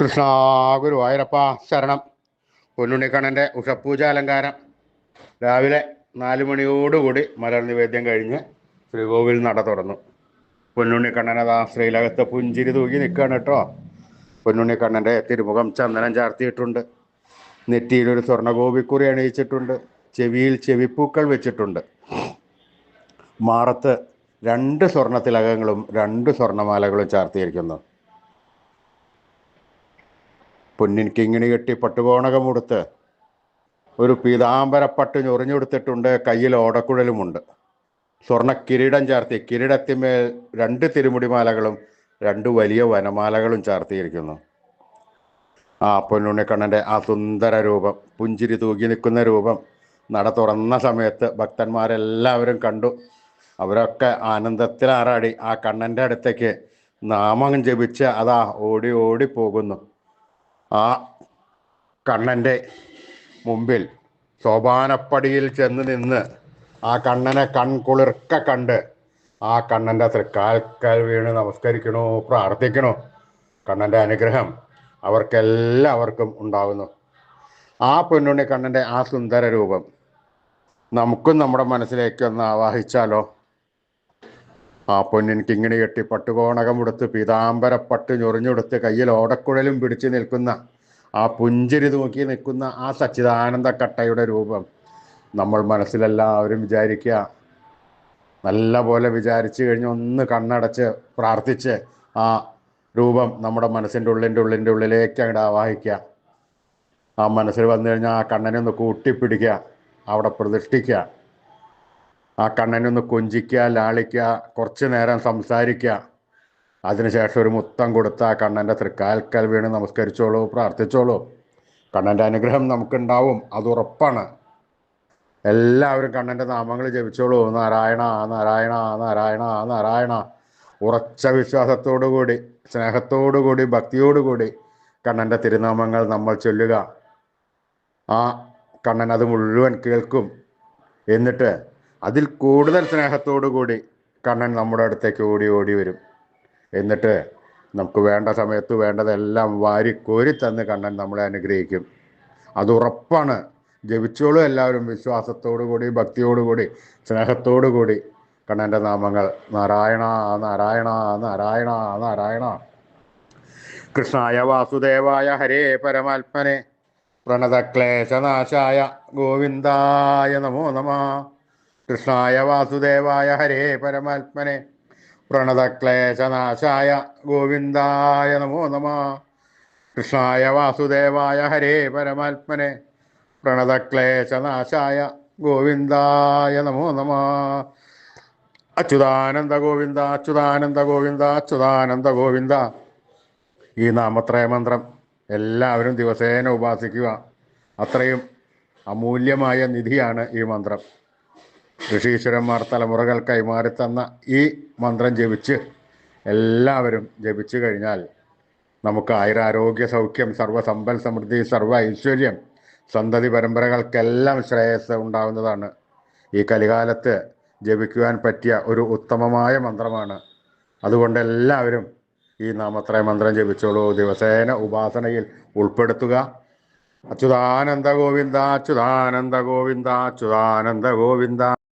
കൃഷ്ണ ഗുരുവായൂരപ്പ ശരണം. പൊന്നുണ്ണിക്കണ്ണൻ്റെ ഉഷപ്പൂജ അലങ്കാരം രാവിലെ 4 മണിയോടുകൂടി മലർ നിവേദ്യം കഴിഞ്ഞ് ശ്രീകോവിൽ നട തുറന്നു. പൊന്നുണ്ണിക്കണ്ണനതാ ശ്രീലകത്ത് പുഞ്ചിരി തൂക്കി നിൽക്കുകയാണ് കേട്ടോ. പൊന്നുണ്ണിക്കണ്ണൻ്റെ തിരുമുഖം ചന്ദനം ചാർത്തിയിട്ടുണ്ട്. നെറ്റിയിലൊരു സ്വർണ്ണഗോപിക്കുറി അണിയിച്ചിട്ടുണ്ട്. ചെവിയിൽ ചെവിപ്പൂക്കൾ വെച്ചിട്ടുണ്ട്. മാറത്ത് 2 സ്വർണ്ണത്തിലകങ്ങളും 2 സ്വർണ്ണമാലകളും ചാർത്തിയിരിക്കുന്നു. പൊന്നിൻ കിങ്ങിണി കെട്ടി പട്ടുകോണകമുടുത്ത് ഒരു പീതാംബരപ്പട്ട് ഞൊറിഞ്ഞെടുത്തിട്ടുണ്ട്. കയ്യിൽ ഓടക്കുഴലുമുണ്ട്. സ്വർണ്ണ കിരീടം ചാർത്തി കിരീടത്തിന്മേൽ 2 തിരുമുടിമാലകളും 2 വലിയ വനമാലകളും ചാർത്തിയിരിക്കുന്നു. പൊന്നുണ്ണിക്കണ്ണൻ്റെ ആ സുന്ദര രൂപം, പുഞ്ചിരി തൂക്കി നിൽക്കുന്ന രൂപം നട തുറന്ന സമയത്ത് ഭക്തന്മാരെല്ലാവരും കണ്ടു. അവരൊക്കെ ആനന്ദത്തിലാറാടി ആ കണ്ണൻ്റെ അടുത്തേക്ക് നാമം ജപിച്ച് അതാ ഓടി ഓടി പോകുന്നു. ആ കണ്ണൻ്റെ മുമ്പിൽ സോപാനപ്പടിയിൽ ചെന്ന് നിന്ന് ആ കണ്ണനെ കൺകുളിർക്ക കണ്ട് ആ കണ്ണൻ്റെ തൃക്കാൽക്കൽ വീണ് നമസ്കരിക്കണോ, പ്രാർത്ഥിക്കണോ. കണ്ണൻ്റെ അനുഗ്രഹം അവർക്കെല്ലാവർക്കും ഉണ്ടാകുന്നു. ആ പൊന്നുണ്ണി കണ്ണൻ്റെ ആ സുന്ദര രൂപം നമുക്കും നമ്മുടെ മനസ്സിലേക്ക് ഒന്ന് ആവാഹിച്ചാലോ. ആ പൊന്നിൻ കിങ്ങിണി കെട്ടി പട്ടുകോണകമുടുത്ത് പീതാംബരപ്പട്ട് ഞൊറിഞ്ഞെടുത്ത് കയ്യിൽ ഓടക്കുഴലും പിടിച്ച് നിൽക്കുന്ന ആ പുഞ്ചിരി തൂക്കി നിൽക്കുന്ന ആ സച്ചിദാനന്ദ കട്ടയുടെ രൂപം നമ്മൾ മനസ്സിലെല്ലാവരും വിചാരിക്കുക. നല്ല പോലെ വിചാരിച്ചു കഴിഞ്ഞ് ഒന്ന് കണ്ണടച്ച് പ്രാർത്ഥിച്ച് ആ രൂപം നമ്മുടെ മനസ്സിൻ്റെ ഉള്ളിലേക്ക് അങ്ങോട്ട് ആവാഹിക്കുക. ആ മനസ്സിൽ വന്നു കഴിഞ്ഞാൽ ആ കണ്ണനെ ഒന്ന് കൂട്ടിപ്പിടിക്കുക, അവിടെ പ്രതിഷ്ഠിക്കുക. ആ കണ്ണനെ ഒന്ന് കൊഞ്ചിക്കുക, ലാളിക്കുക, കുറച്ച് നേരം സംസാരിക്കുക. അതിനുശേഷം ഒരു മുത്തം കൊടുത്ത് ആ കണ്ണൻ്റെ തൃക്കാൽക്കൽ വീണ് നമസ്കരിച്ചോളൂ, പ്രാർത്ഥിച്ചോളൂ. കണ്ണൻ്റെ അനുഗ്രഹം നമുക്കുണ്ടാവും, അത് ഉറപ്പാണ്. എല്ലാവരും കണ്ണൻ്റെ നാമങ്ങൾ ജപിച്ചോളൂ. നാരായണ നാരായണ നാരായണ നാരായണ. ഉറച്ച വിശ്വാസത്തോടുകൂടി, സ്നേഹത്തോടുകൂടി, ഭക്തിയോടുകൂടി കണ്ണൻ്റെ തിരുനാമങ്ങൾ നമ്മൾ ചൊല്ലുക. ആ കണ്ണൻ അത് മുഴുവൻ കേൾക്കും. എന്നിട്ട് അതിൽ കൂടുതൽ സ്നേഹത്തോടു കൂടി കണ്ണൻ നമ്മുടെ അടുത്തേക്ക് ഓടി ഓടി വരും. എന്നിട്ട് നമുക്ക് വേണ്ട സമയത്ത് വേണ്ടതെല്ലാം വാരിക്കോരി തന്ന് കണ്ണൻ നമ്മളെ അനുഗ്രഹിക്കും. അത് ഉറപ്പാണ്. ജപിച്ചോളൂ എല്ലാവരും വിശ്വാസത്തോടു കൂടി, ഭക്തിയോടുകൂടി, സ്നേഹത്തോടു കൂടി കണ്ണൻ്റെ നാമങ്ങൾ. നാരായണ നാരായണ നാരായണ നാരായണ. കൃഷ്ണായ വാസുദേവായ ഹരേ പരമാത്മനെ പ്രണതക്ലേശനാശായ ഗോവിന്ദായ നമോ നമഃ. കൃഷ്ണായ വാസുദേവായ ഹരേ പരമാത്മനെ പ്രണതക്ലേശനാശായ ഗോവിന്ദായ നമോ നമഃ. കൃഷ്ണായ വാസുദേവായ ഹരേ പരമാത്മനെ പ്രണതക്ലേശനാശായ ഗോവിന്ദായ നമോ നമഃ. അച്യുതാനന്ദ ഗോവിന്ദ അച്യുതാനന്ദ ഗോവിന്ദ അച്യുതാനന്ദ ഗോവിന്ദ. ഈ നാമത്രയ മന്ത്രം എല്ലാവരും ദിവസേന ഉപാസിക്കുക. അത്രയും അമൂല്യമായ നിധിയാണ് ഈ മന്ത്രം. ഋഷീശ്വരന്മാർ തലമുറകൾ കൈമാറി തന്ന ഈ മന്ത്രം ജപിച്ച് എല്ലാവരും ജപിച്ചു കഴിഞ്ഞാൽ നമുക്ക് ആയുരാരോഗ്യ സൗഖ്യം, സർവ്വസമ്പൽ സമൃദ്ധി, സർവ്വ ഐശ്വര്യം, സന്തതി പരമ്പരകൾക്കെല്ലാം ശ്രേയസ് ഉണ്ടാകുന്നതാണ്. ഈ കലികാലത്ത് ജപിക്കുവാൻ പറ്റിയ ഒരു ഉത്തമമായ മന്ത്രമാണ്. അതുകൊണ്ട് എല്ലാവരും ഈ നാമത്രയ മന്ത്രം ജപിച്ചോളൂ. ദിവസേന ഉപാസനയിൽ ഉൾപ്പെടുത്തുക. അച്യുതാനന്ദ ഗോവിന്ദ അച്യുതാനന്ദ ഗോവിന്ദ അച്യുതാനന്ദ ഗോവിന്ദ.